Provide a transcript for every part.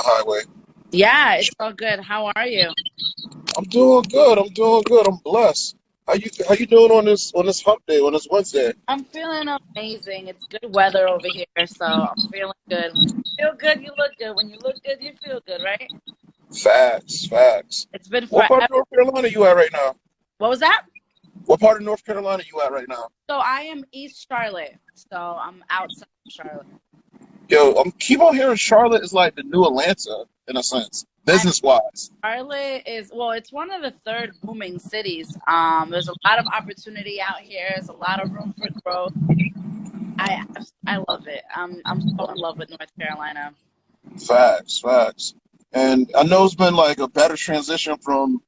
highway. Yeah, it's all good. How are you? I'm doing good. I'm doing good. I'm blessed. How you doing on this hump day, on this Wednesday? I'm feeling amazing. It's good weather over here, so I'm feeling good. When you feel good, you look good. When you look good, you feel good, right? Facts, facts. It's been What part forever. of North Carolina you at right now? What was that? What part of North Carolina you at right now? So I am East Charlotte, so I'm outside of Charlotte. Yo, I'm keep on hearing Charlotte is like the new Atlanta in a sense, I business wise. Charlotte is well, it's one of the third booming cities. There's a lot of opportunity out here. There's a lot of room for growth. I love it. I'm so in love with North Carolina. Facts, facts. And I know it's been like a better transition from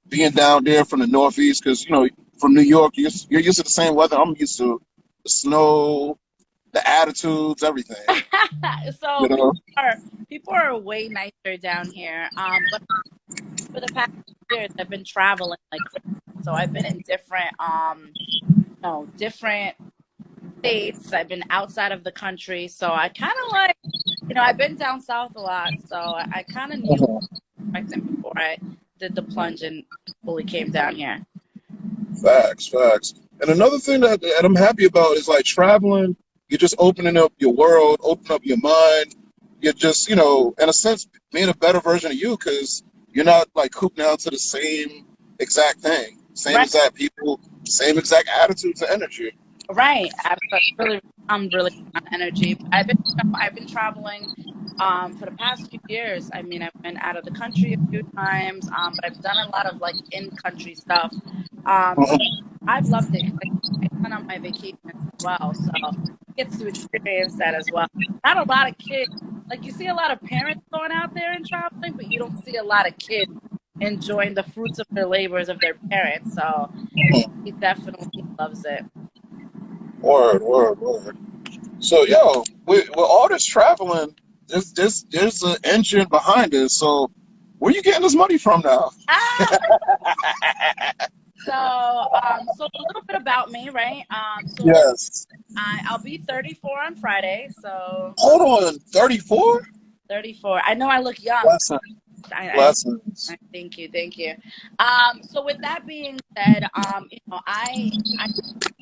being down there from the Northeast because from New York you're used to the same weather. I'm used to the snow, the attitudes, everything. So You know. people are way nicer down here. But for the past years, I've been traveling like crazy. So I've been in different states. I've been outside of the country. So I kind of like, I've been down south a lot. So I kind of knew what I was expecting before I did the plunge and fully came down here. Facts, facts. And another thing that I'm happy about is like traveling. You're just opening up your world, opening up your mind. You're just, in a sense, being a better version of you because you're not like cooped down to the same exact thing, same Right. exact people, same exact attitudes and energy. Right. I'm really on energy. I've been traveling for the past few years. I mean, I've been out of the country a few times, but I've done a lot of like in-country stuff. So I've loved it. I've been on my vacation as well, so I get to experience that as well. Not a lot of kids. Like you see a lot of parents going out there and traveling, but you don't see a lot of kids enjoying the fruits of their labors of their parents. So he definitely loves it. Word, word, word. So, yo, with all this traveling, there's an engine behind it. So, where you getting this money from now? Ah! So a little bit about me, right? So Yes. I'll be 34 on Friday. So Hold on, 34? 34. I know I look young. Blessings. I Blessings. thank you, thank you. So with that being said, I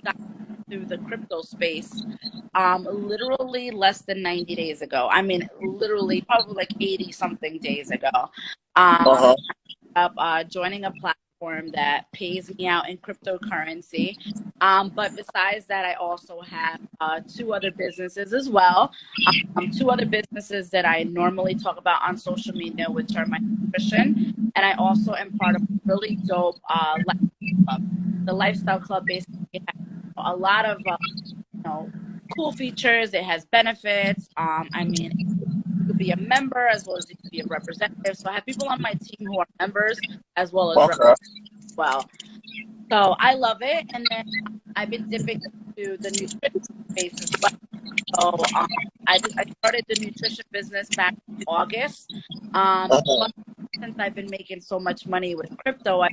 got through the crypto space, literally less than 90 days ago. I mean, literally probably like 80 something days ago. Uh-huh. Joining a platform that pays me out in cryptocurrency. But besides that, I also have two other businesses as well. Two other businesses that I normally talk about on social media, which are my nutrition. And I also am part of a really dope lifestyle club. The lifestyle club basically has a lot of cool features. It has benefits. I mean, you could be a member as well as you could be a representative. So I have people on my team who are members as well as Okay. as well. So I love it. And then I've been dipping into the nutrition space as well. So I started the nutrition business back in August. But since I've been making so much money with crypto, I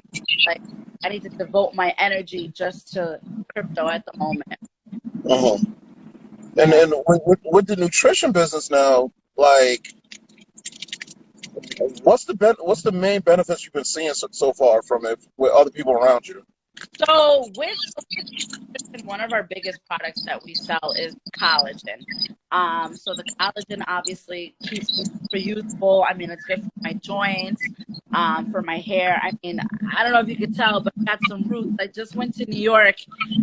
need to devote my energy just to crypto at the moment. Uh-huh. And then with the nutrition business now, like, what's the main benefits you've been seeing so far from it with other people around you? So with nutrition, one of our biggest products that we sell is collagen. So the collagen obviously keeps me super youthful. I mean, it's good for my joints, for my hair. I mean, I don't know if you could tell, but I got some roots. I just went to New York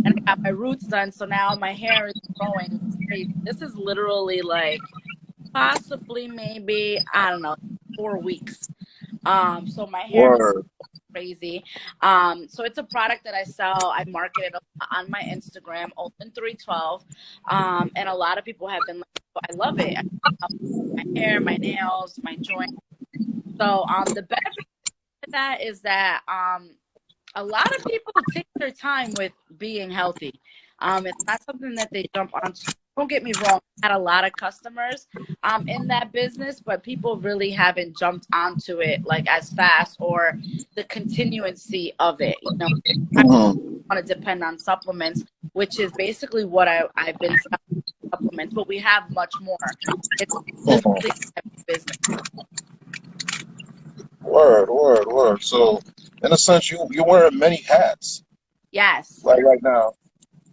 and I got my roots done. So now my hair is growing crazy. This is literally like possibly maybe, I don't know, 4 weeks. So my hair is Word. crazy. So it's a product that I sell. I market it on my Instagram, Olan312. And a lot of people have been like, oh, I love it. I love my hair, my nails, my joints. So the benefit of that is that a lot of people take their time with being healthy. It's not something that they jump on. Don't get me wrong, I had a lot of customers in that business, but people really haven't jumped onto it like as fast or the continuancy of it. I want to depend on supplements, which is basically what I've been selling supplements, but we have much more. It's a business. Word, word, word. So, in a sense, you're wearing many hats, Yes, like right now.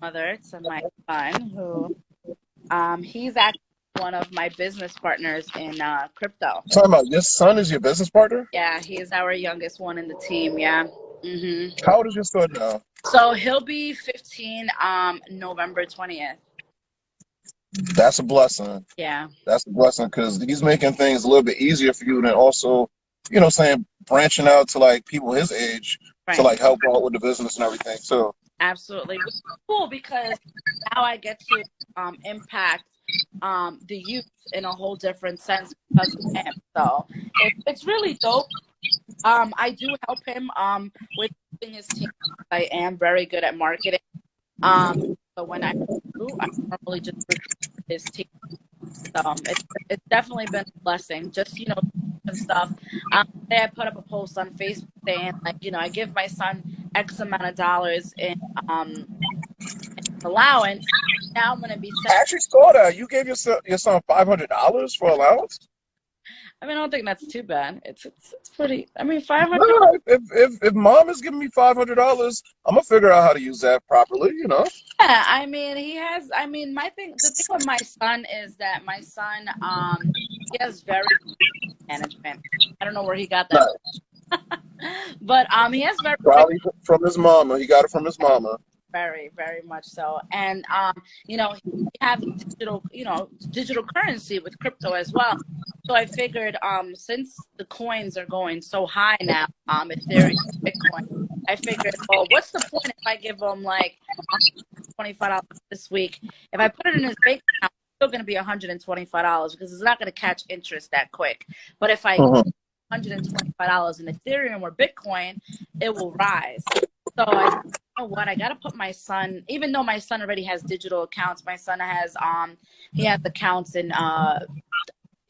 mother to my son, who he's actually one of my business partners in crypto. Talking about your son is your business partner? Yeah, he is our youngest one in the team. Yeah. How old is your son now? So he'll be 15 November 20th. That's a blessing. Yeah. That's a blessing because he's making things a little bit easier for you, and then also, saying branching out to like people his age to Right. like help out with the business and everything too. Absolutely. Which is cool because now I get to impact the youth in a whole different sense because of him. So it's really dope. I do help him with his team. I am very good at marketing. So when I recruit, I normally just recruit his team. So it's definitely been a blessing. Just and stuff. Today I put up a post on Facebook saying like I give my son X amount of dollars in allowance. Now I'm gonna be I sending. actually saw that you gave your son $500 for allowance. I mean, I don't think that's too bad. It's pretty. I mean, 500. No, if mom is giving me $500, I'm gonna figure out how to use that properly. Yeah, I mean, he has. I mean, the thing with my son is that my son, he has very good management. I don't know where he got that, No, but he has very probably from his mama. He got it from his mama. very, very much so. And we have digital currency with crypto as well. So I figured, since the coins are going so high now, Ethereum, Bitcoin, I figured, well, what's the point if I give him like $25 this week? If I put it in his bank account, it's still going to be $125 because it's not going to catch interest that quick. But if I Mhm. $125 in Ethereum or Bitcoin, it will rise. So I said, you know what? I got to put my son, even though my son already has digital accounts, my son has he has accounts in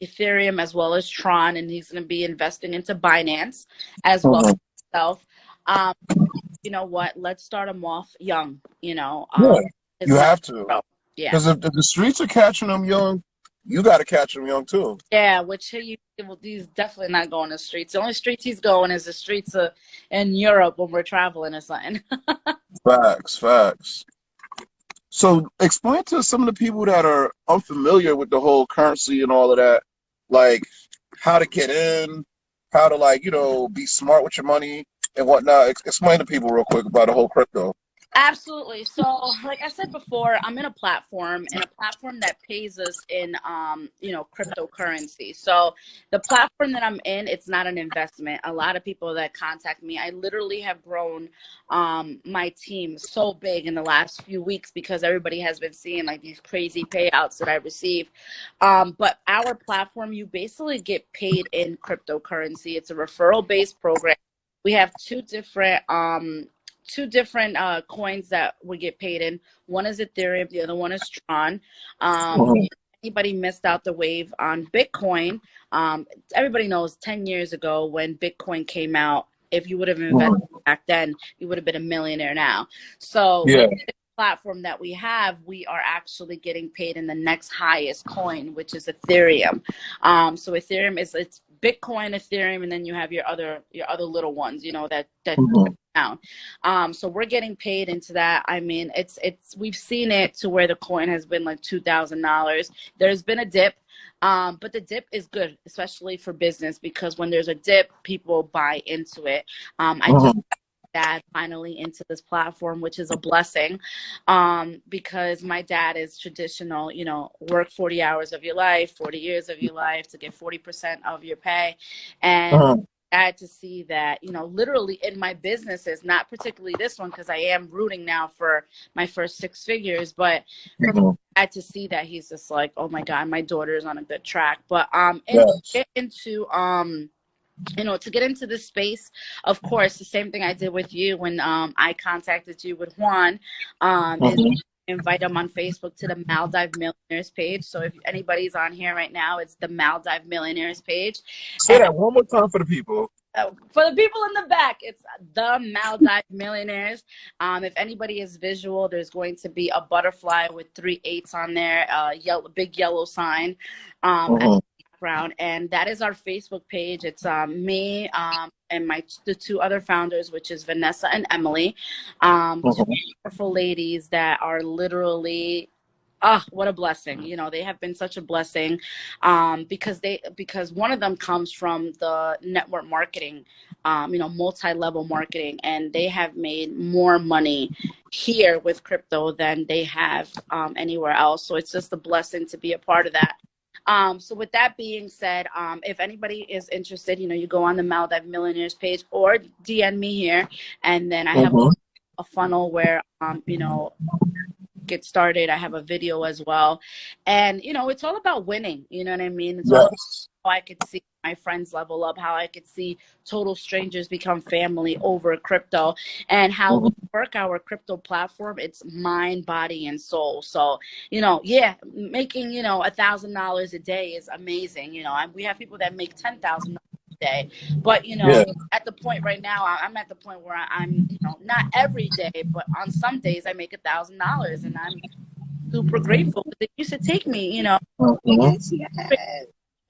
Ethereum as well as Tron, and he's going to be investing into Binance as well as Mhm. himself. You know what? Let's start him off young. Yeah, His you money. have to. Yeah. Because if the streets are catching them young, you got to catch them young too. Yeah, which he's definitely not going to the streets. The only streets he's going is the streets in Europe when we're traveling or something. Facts, facts. So explain to some of the people that are unfamiliar with the whole currency and all of that, like how to get in, how to like, be smart with your money and whatnot. Explain to people real quick about the whole crypto. Absolutely. So, like I said before, I'm in a platform that pays us in cryptocurrency. So, the platform that I'm in, it's not an investment. A lot of people that contact me, I literally have grown my team so big in the last few weeks because everybody has been seeing like these crazy payouts that I receive. But our platform, you basically get paid in cryptocurrency. It's a referral based program. We have two different coins that we get paid in. One is Ethereum, the other one is Tron. Mhm. Anybody missed out the wave on Bitcoin? Everybody knows 10 years ago when Bitcoin came out, if you would have invested Mhm. back then, you would have been a millionaire now. So Yeah. with the platform that we have, we are actually getting paid in the next highest coin, which is Ethereum. So Ethereum it's Bitcoin, Ethereum, and then you have your other little ones, that Mhm. down. So we're getting paid into that. I mean, it's we've seen it to where the coin has been like $2,000. There's been a dip, but the dip is good, especially for business because when there's a dip, people buy into it. I just Mhm. dad finally into this platform, which is a blessing, because my dad is traditional, work 40 hours of your life, 40 years of your life to get 40% of your pay. And Mhm. sad to see that, literally in my businesses, not particularly this one, because I am rooting now for my first six figures, but for Mhm. sad to see that he's just like, oh my God, my daughter's on a good track. But Yes. to get into this space, of course, the same thing I did with you when I contacted you with Juan, is Mhm. invite them on Facebook to the Maldive Millionaires page. So if anybody's on here right now, it's the Maldive Millionaires page. Say that one more time for the people. For the people in the back, it's the Maldive Millionaires. If anybody is visual, there's going to be a butterfly with three eights on there, big yellow sign, Mhm. background, and that is our Facebook page. It's me and the two other founders, which is Vanessa and Emily, two Mhm. wonderful ladies that are literally, ah, what a blessing. You know, they have been such a blessing, because one of them comes from the network marketing, multi-level marketing, and they have made more money here with crypto than they have anywhere else. So it's just a blessing to be a part of that. So with that being said, if anybody is interested, you go on the Maldive Millionaires page or DM me here, and then I have Mhm. a funnel where, get started. I have a video as well. And, it's all about winning. You know what I mean? It's all about Yes. how I could see my friends level up, how I could see total strangers become family over crypto, and how we Mhm. work our crypto platform. It's mind, body, and soul. So, yeah, making, $1,000 a day is amazing. We have people that make 10,000 a day, but, Yeah. at the point right now, I'm at the point where I'm, not every day, but on some days I make $1,000, and I'm super grateful. It used to take me, Mhm.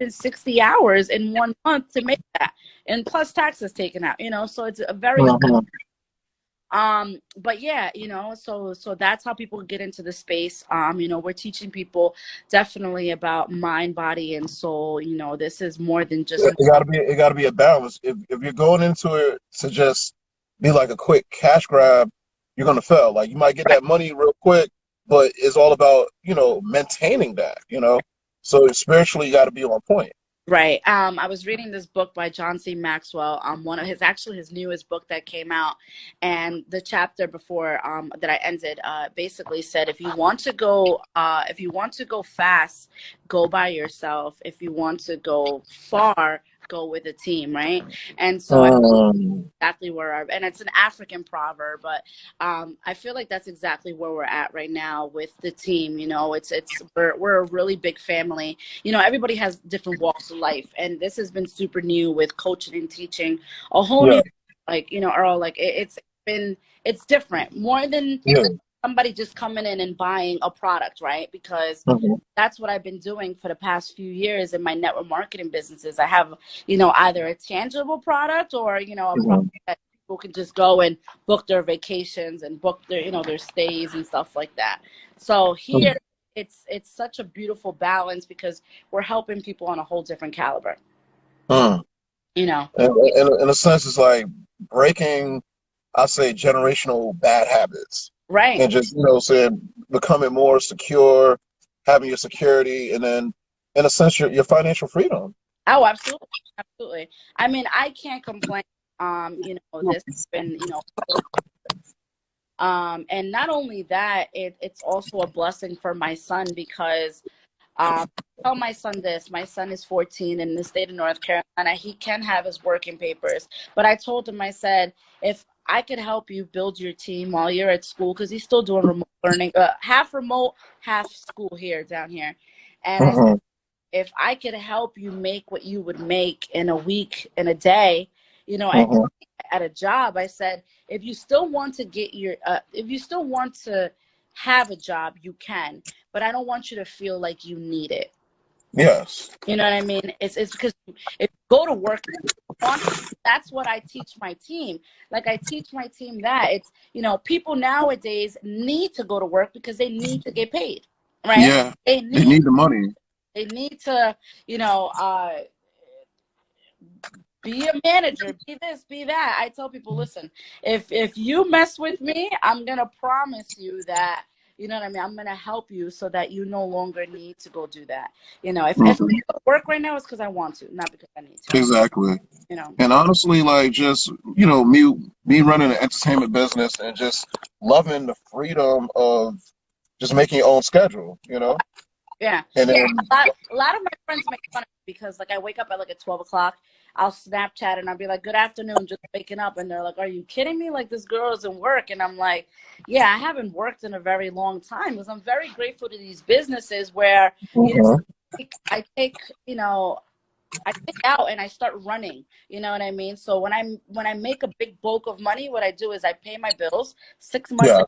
60 hours in 1 month to make that, and plus taxes taken out, so it's a very good. Mhm. But yeah, so that's how people get into the space. We're teaching people definitely about mind, body, and soul. This is more than just It gotta be a balance. If you're going into it to just be like a quick cash grab, you're gonna fail. Like you might get that money real quick, but it's all about, maintaining that. So spiritually you gotta be on point. right. I was reading this book by John C. Maxwell, one of his newest book that came out, and the chapter before that I ended basically said, if you want to go fast, go by yourself. If you want to go far, go with a team, right? And so Um, exactly and it's an African proverb, but I feel like that's exactly where we're at right now with the team. We're a really big family. Everybody has different walks of life, and this has been super new with coaching and teaching a whole yeah, new, like, Earl, like it's different, more than yeah. somebody just coming in and buying a product, right? Because Mhm. that's what I've been doing for the past few years in my network marketing businesses. I have, either a tangible product or, a product Mhm. that people can just go and book their vacations and book their, their stays and stuff like that. So here it's such a beautiful balance because we're helping people on a whole different caliber, Mhm. you know. In a sense, it's like breaking, I say, generational bad habits, Right. and just saying becoming more secure, having your security, and then in a sense your financial freedom. Oh, absolutely. Absolutely. I mean, I can't complain. This has been, and not only that, it's also a blessing for my son because I tell my son this. My son is 14 in the state of North Carolina. He can have his working papers. But I told him, I said, if I could help you build your team while you're at school, because he's still doing remote learning, half remote, half school here, down here. And I said, Hmm. if I could help you make what you would make in a week, in a day, Hmm. at a job, I said, if you still want to if you still want to have a job, you can, but I don't want you to feel like you need it. Yes. You know what I mean? It's because if you go to work, that's what I teach my team. Like I teach my team that it's, people nowadays need to go to work because they need to get paid, right? Yeah. They They need, need the money. they need to, you know, uh, be a manager, be this, be that. I tell people, listen, if you mess with me, I'm gonna promise you that, you know what I mean, I'm gonna help you so that you no longer need to go do that. If I Hmm. go to work right now, it's because I want to, not because I need to. Exactly. You know. And honestly, like just me running an entertainment business and just loving the freedom of just making your own schedule. Yeah, And yeah. then A lot of my friends make fun of me because like I wake up at like at 12 o'clock. I'll Snapchat and I'll be like, "Good afternoon," just waking up, and they're like, "Are you kidding me? Like this girl doesn't work." And I'm like, "Yeah, I haven't worked in a very long time because I'm very grateful to these businesses where you know Mhm. I take you know I take out and I start running. You know what I mean? So when I make a big bulk of money, what I do is I pay my bills 6 months. Yeah.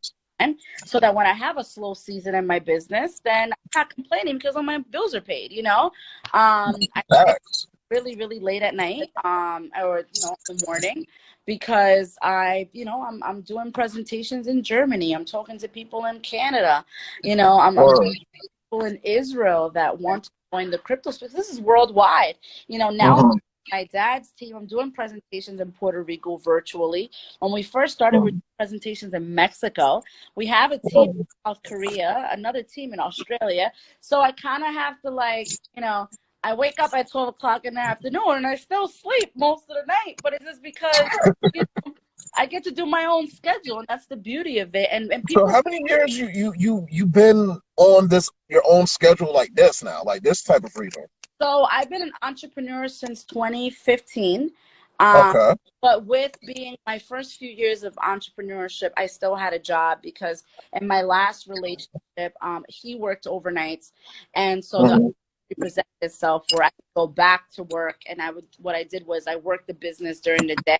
so that when I have a slow season in my business, then I'm not complaining because all my bills are paid, you know? I get Facts. really, really late at night, or, you know, in the morning because I'm doing presentations in Germany. I'm talking to people in Canada, you know, I'm talking Word. to people in Israel that want to join the crypto space. This is worldwide. You know, now Mhm. my dad's team, I'm doing presentations in Puerto Rico virtually. When we first started, we did presentations in Mexico. We have a team Mhm. in South Korea, another team in Australia. So I kind of have to, like, you know, I wake up at 12 o'clock in the afternoon and I still sleep most of the night. But it's just because, you know, I get to do my own schedule, and that's the beauty of it. And So people, how many years you been on this your own schedule like this now, like this type of freedom? so I've been an entrepreneur since 2015. Um, Okay. but with being my first few years of entrepreneurship, I still had a job because in my last relationship, he worked overnights. And so the Mhm. opportunity presented itself where I could go back to work. And what I did was I worked the business during the day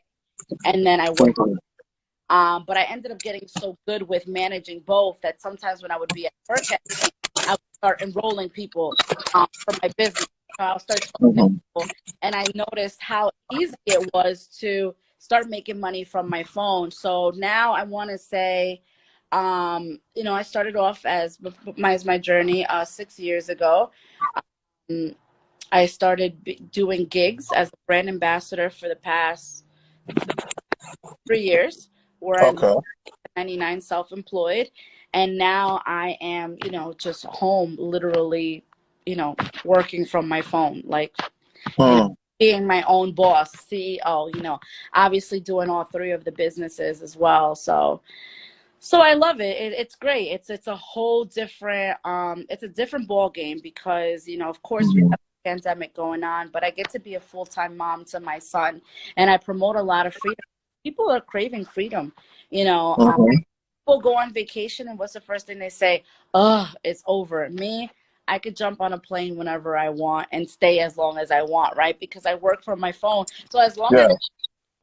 and then I worked. Mhm. But I ended up getting so good with managing both that sometimes when I would be at work at night, I would start enrolling people for my business. I'll start talking to Mhm. people, and I noticed how easy it was to start making money from my phone. So now I want to say, you know, I started off as my journey 6 years ago. Um, I started doing gigs as a brand ambassador for the past 3 years, where I Okay. 99 self-employed, and now I am, you know, just home literally, you know, working from my phone, like, you know, Hmm. being my own boss, CEO, you know, obviously doing all three of the businesses as well. So I love it. It's great. It's a whole different it's a different ball game because, you know, of course we Mhm. have a pandemic going on, but I get to be a full-time mom to my son, and I promote a lot of freedom. People are craving freedom, you know. Mhm. People go on vacation, and what's the first thing they say? Oh, it's over. Me, I could jump on a plane whenever I want and stay as long as I want, right? Because I work from my phone. So as long Yeah, as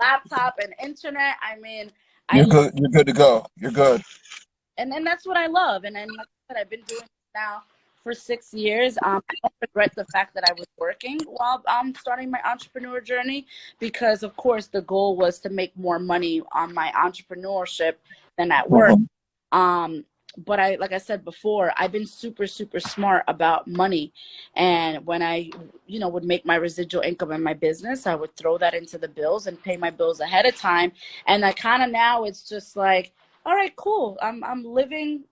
laptop and internet, I mean, I you're love, good. You're good to go. You're good. and then that's what I love. And then, like I said, I've been doing this now for 6 years. I don't regret the fact that I was working while starting my entrepreneur journey because, of course, the goal was to make more money on my entrepreneurship than at work. Mhm. Um, but like I said before, I've been super, super smart about money. And when I, you know, would make my residual income in my business, I would throw that into the bills and pay my bills ahead of time. And I kind of now it's just like, all right, cool. I'm living.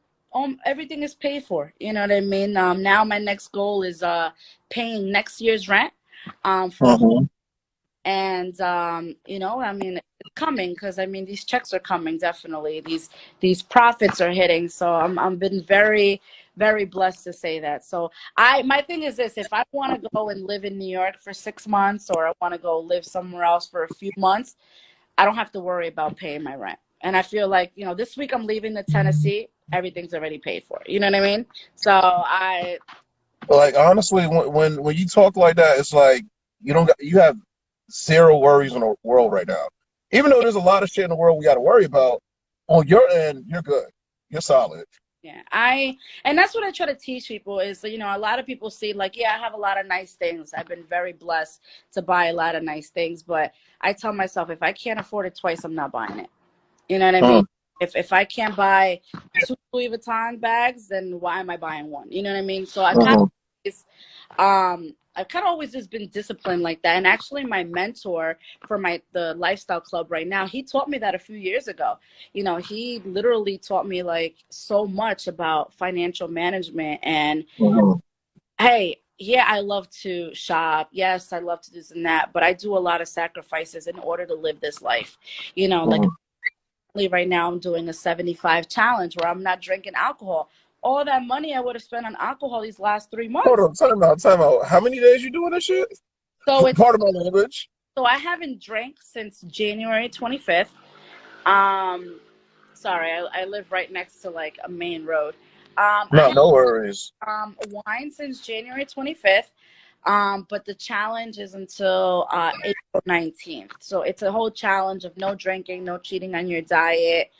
Everything is paid for. You know what I mean? Now my next goal is paying next year's rent for a whole, Mhm. and you know, I mean, it's coming because I mean these checks are coming definitely. These profits are hitting, so I'm been very, very blessed to say that. So my thing is this: if I want to go and live in New York for 6 months, or I want to go live somewhere else for a few months, I don't have to worry about paying my rent. And I feel like, you know, this week I'm leaving to Tennessee. Everything's already paid for. You know what I mean? So Like honestly, when you talk like that, it's like you have zero worries in the world right now. Even though there's a lot of shit in the world we got to worry about, on your end, you're good. You're solid. yeah, and that's what I try to teach people is, you know, a lot of people see like, yeah, I have a lot of nice things. I've been very blessed to buy a lot of nice things, but I tell myself if I can't afford it twice, I'm not buying it. You know what I mean? Hmm. If I can't buy two Louis Vuitton bags, then why am I buying one? You know what I mean? So Hmm. I've kind of always just been disciplined like that. And actually, my mentor for the lifestyle club right now, he taught me that a few years ago. You know, he literally taught me like so much about financial management. And Hmm. hey, yeah, I love to shop. Yes, I love to do this and that, but I do a lot of sacrifices in order to live this life. You know, like Hmm. right now I'm doing a 75 challenge where I'm not drinking alcohol. All that money I would have spent on alcohol these last three Hold months. on, time out, time out. How many days you doing this shit? So it's Part of my language. so I haven't drank since January 25th. Um, sorry, I live right next to like a main road. I No, no worries. wine since January 25th. But the challenge is until April 19th. So it's a whole challenge of no drinking, no cheating on your diet.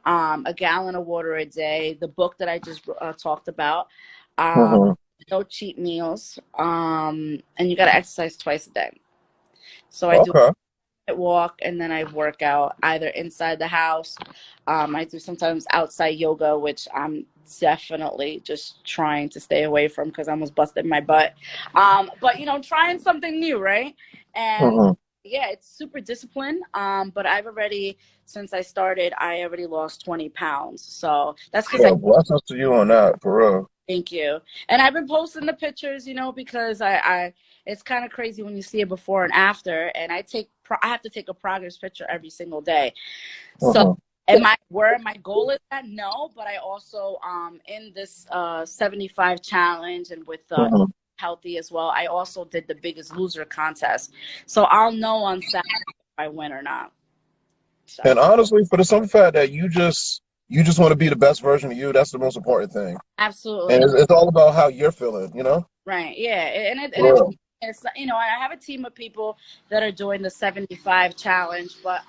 a gallon of water a day, the book that I just talked about, um, Hmm. no cheat meals, and you got to exercise twice a day. So I do Okay. walk and then I work out either inside the house. I do sometimes outside yoga, which I'm definitely just trying to stay away from because I almost busted my butt. But trying something new, right? And Hmm. yeah, it's super disciplined. But I've already, since I started, I already lost 20 pounds. So that's because I Well, blessings to you on that, for real. thank you. And I've been posting the pictures, because I it's kind of crazy when you see it before and after. And I have to take a progress picture every single day. So, Hmm. where my goal is at? No, but I also in this 75 challenge and with Hmm. healthy as well. I also did the Biggest Loser contest, so I'll know on Saturday if I win or not. And So honestly, for the simple fact that you just want to be the best version of you, that's the most important thing. And absolutely it's all about how you're feeling, you know? right, yeah, and For real. it's I have a team of people that are doing the 75 challenge, but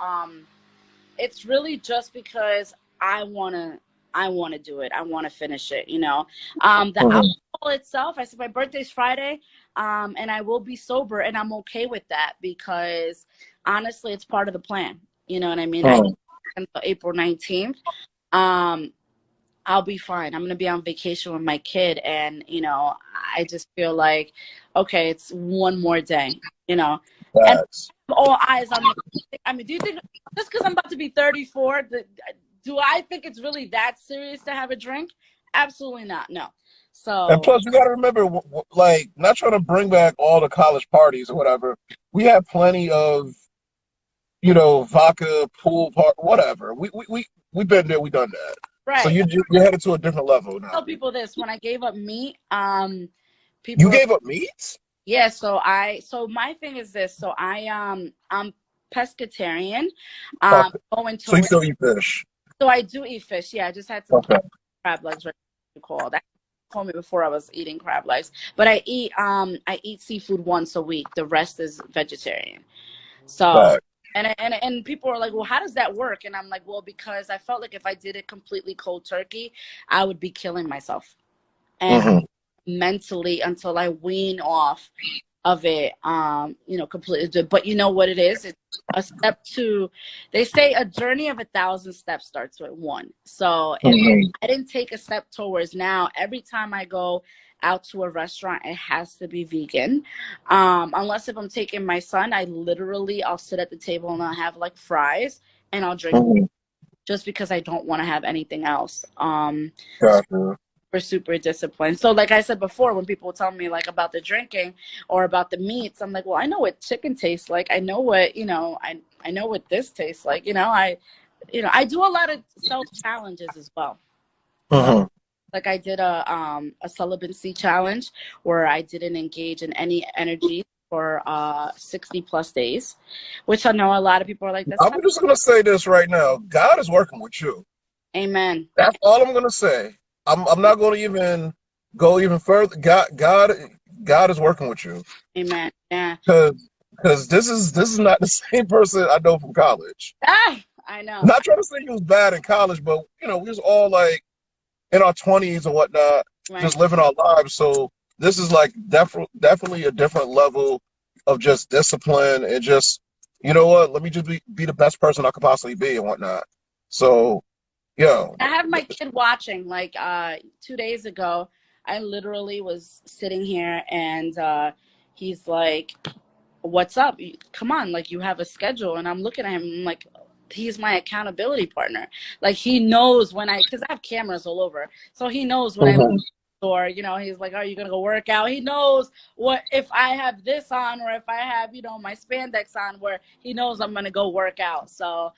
it's really just because I want to do it. I want to finish it. The Hmm. alcohol itself, I said my birthday's Friday, and I will be sober, and I'm okay with that because honestly, it's part of the plan. You know what I mean? I Hmm. until April 19th. Um, I'll be fine. I'm gonna be on vacation with my kid, and I just feel like, okay, it's one more day. And Facts. all eyes on me. I mean, do you think just because I'm about to be 34, do I think it's really that serious to have a drink? Absolutely not. No. And So plus, you got to remember, like, not trying to bring back all the college parties or whatever. We had plenty of, vodka, pool part, whatever. We've been there, we done that. So right. you're headed to a different level I now. tell people this when I gave up meat. You People are gave up meat? yeah. So my thing is this. So I'm pescatarian. Okay. Going So you to still eat fish? so I do eat fish. Yeah, I just had some Okay. crab legs right called. That told me before I was eating crab legs. But I eat seafood once a week. The rest is vegetarian. So Fact. and people are like, well, how does that work? And I'm like, well, because I felt like if I did it completely cold turkey, I would be killing myself. And Hmm. mentally until I wean off of it, completely. But you know what it is? It's a step to, they say a journey of 1,000 steps starts with one. So if Hmm. I didn't take a step towards now, every time I go out to a restaurant, it has to be vegan. Unless if I'm taking my son, I'll sit at the table and I'll have like fries and I'll drink Hmm. just because I don't want to have anything else. Gotcha. We're super disciplined. So like I said before, when people tell me like about the drinking or about the meats, I'm like, well, I know what chicken tastes like. I know what, I know what this tastes like. I do a lot of self challenges as well. So Hmm. like I did a celibacy challenge where I didn't engage in any energy for 60 plus days, which I know a lot of people are like, that's I'm not just gonna say this right now. God is working with you. amen. That's all I'm gonna say. I'm not gonna even go even further. God is working with you. Amen. Yeah. Because this is not the same person I know from college. Ah, I know. Not trying to say he was bad in college, but we was all like in our 20s or whatnot, Right. just living our lives. So this is like definitely a different level of just discipline and just you know what? Let me just be the best person I could possibly be and whatnot. So yeah. I have my kid watching. Like 2 days ago, I literally was sitting here and he's like, "What's up? Come on, like you have a schedule." And I'm looking at him I'm like, he's my accountability partner. Like he knows when because I have cameras all over, so he knows when I Mhm. or he's like, are you gonna go work out? He knows what if I have this on or if I have my spandex on, where he knows I'm gonna go work out. So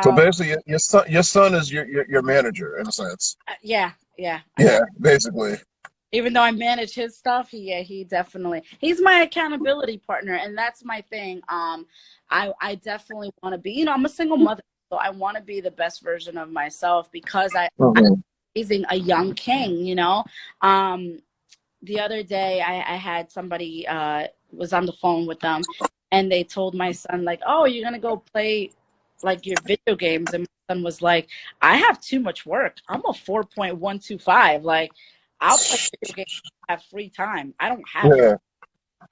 So um basically, your son is your manager in a sense. yeah, yeah, Yeah, basically. even though I manage his stuff, he definitely he's my accountability partner, and that's my thing. I definitely want to be. I'm a single mother, so I want to be the best version of myself because I'm Hmm. raising a young king. Um, the other day I had somebody was on the phone with them, and they told my son like, "Oh, you're gonna go play like your video games," and my son was like, I have too much work. I'm a 4.125. Like, I'll play video games when I have free time. I don't have free. Yeah.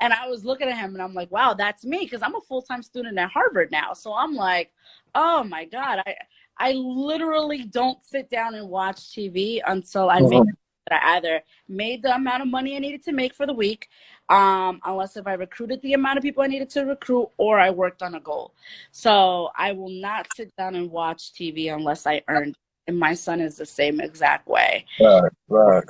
And I was looking at him and I'm like, wow, that's me. Because I'm a full-time student at Harvard now. So I'm like, oh my God. I literally don't sit down and watch TV until I make Mhm. that I either made the amount of money I needed to make for the week, unless if I recruited the amount of people I needed to recruit, or I worked on a goal. So I will not sit down and watch TV unless I earned. And my son is the same exact way. Right. Right.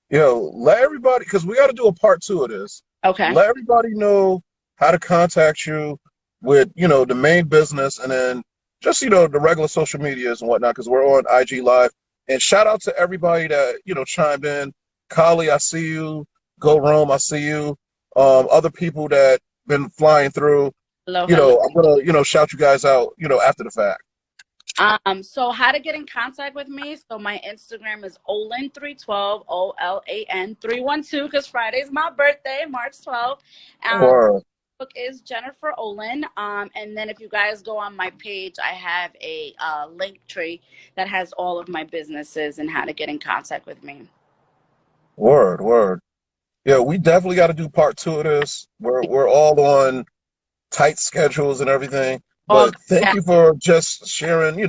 Yo, let everybody, because we got to do a part two of this. Okay. Let everybody know how to contact you with, the main business, and then just, the regular social medias and whatnot, because we're on IG Live. And shout out to everybody that, chimed in. Kali, I see you. Go Rome, I see you. Other people that been flying through, Hello, hello. I'm going to, shout you guys out, after the fact. So how to get in contact with me. So my Instagram is Olan312, OLAN312, because Friday's my birthday, March 12th. Or, Book is Jennifer Olan. And then if you guys go on my page, I have a link tree that has all of my businesses and how to get in contact with me. word. Yeah, we definitely got to do part two of this. We're all on tight schedules and everything. Oh, But thank yeah. you for just sharing,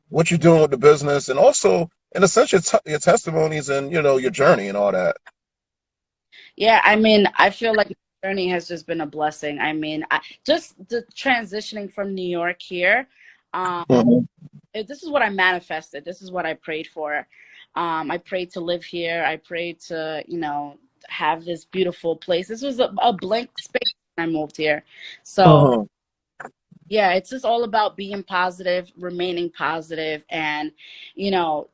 what you're doing with the business, and also, in a sense, your testimonies and, your journey and all that. Yeah, I mean, I feel like my journey has just been a blessing. I mean, just the transitioning from New York here, Hmm. this is what I manifested. This is what I prayed for. I prayed to live here. I prayed to, have this beautiful place. This was a blank space when I moved here. So, Hmm. yeah, it's just all about being positive, remaining positive, and, you know,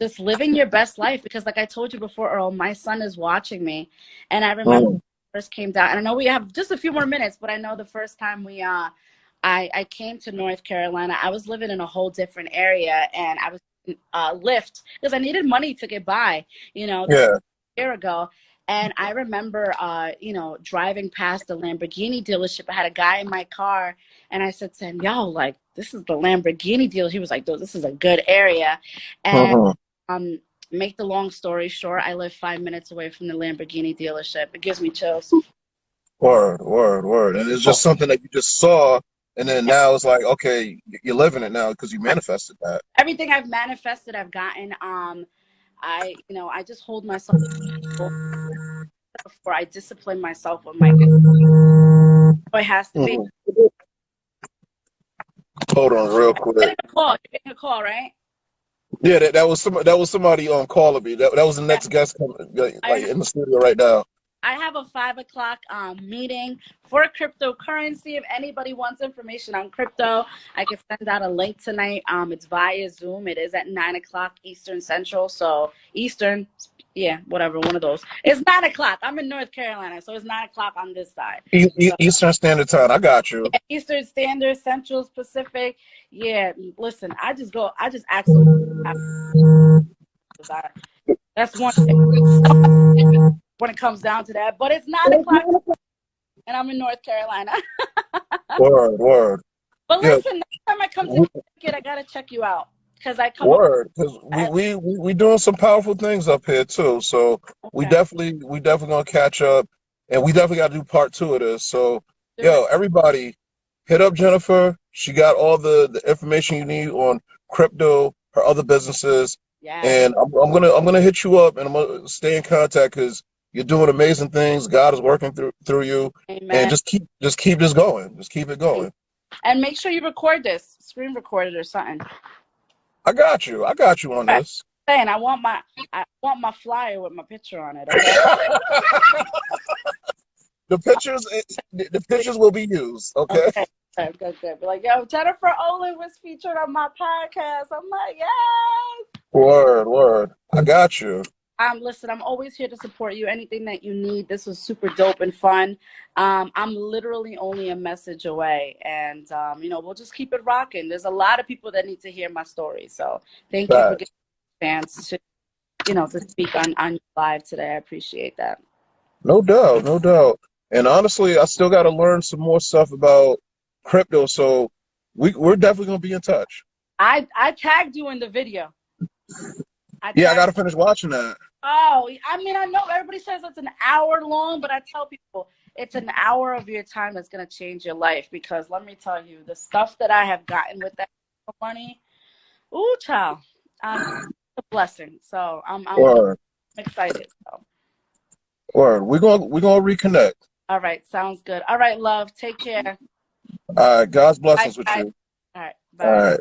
just living your best life. Because, like I told you before, Earl, my son is watching me. And I remember Hmm. when I first came down, and I know we have just a few more minutes, but I know the first time I came to North Carolina, I was living in a whole different area, and I was Lyft because I needed money to get by. This was Yeah. a year ago. And I remember, driving past the Lamborghini dealership. I had a guy in my car, and I said to him, yo, like, this is the Lamborghini deal. He was like, dude, this is a good area. And Hmm. um, make the long story short, I live 5 minutes away from the Lamborghini dealership. It gives me chills. Word. And it's just something that you just saw, and then now it's like, okay, you're living it now because you manifested that. Everything I've manifested, I've gotten. I just hold myself accountable before I discipline myself with my. It has to be. Mhm. Hold on real quick. Getting a call. You're getting a call, right? Yeah, that was somebody calling me. That was the Yeah. next guest coming, like I in the studio right now. I have a 5 o'clock meeting for cryptocurrency. If anybody wants information on crypto, I can send out a link tonight. It's via Zoom. It is at 9 o'clock Eastern Central. So Eastern, yeah, whatever, one of those. It's 9 o'clock. I'm in North Carolina, so it's 9 o'clock on this side. So, Eastern Standard Time. I got you. yeah, Eastern Standard, Central, Pacific. Yeah, listen, I just ask them. That's one thing when it comes down to that. But it's 9 o'clock, and I'm in North Carolina. Word. But Yeah, listen, next time I come to Connecticut, I gotta check you out because I come up. word. Because we doing some powerful things up here too. So we Okay, definitely gonna catch up, and we definitely got to do part two of this. So do it. yo, everybody, hit up Jennifer. She got all the information you need on crypto, her other businesses, Yes, and I'm gonna hit you up, and I'm gonna stay in contact because you're doing amazing things. God is working through you, and amen. just keep this going. Just keep it going. And make sure you record this, screen record it or something. I got you. I got you on Right. this. Saying I want my flyer with my picture on it. Okay. The pictures will be used. Okay. Okay. Good. Be like, yo, Jennifer Olin was featured on my podcast. I'm like, yes. Word. I got you. Listen, I'm always here to support you. Anything that you need. This was super dope and fun. I'm literally only a message away, and we'll just keep it rocking. There's a lot of people that need to hear my story, so thank you for giving Facts. me a chance to, to speak on live today. I appreciate that. No doubt. And honestly, I still got to learn some more stuff about crypto. So we're definitely gonna be in touch. I tagged you in the video. Yeah, I gotta finish watching that. Oh, I mean, I know everybody says it's an hour long, but I tell people it's an hour of your time that's going to change your life. Because let me tell you, the stuff that I have gotten with that money, ooh, child, it's a blessing. So I'm Word. excited. So. Word. We gonna reconnect. All right, sounds good. All right, love, take care. All right. God's Bye, blessings with bye. you. All right, All bye. right.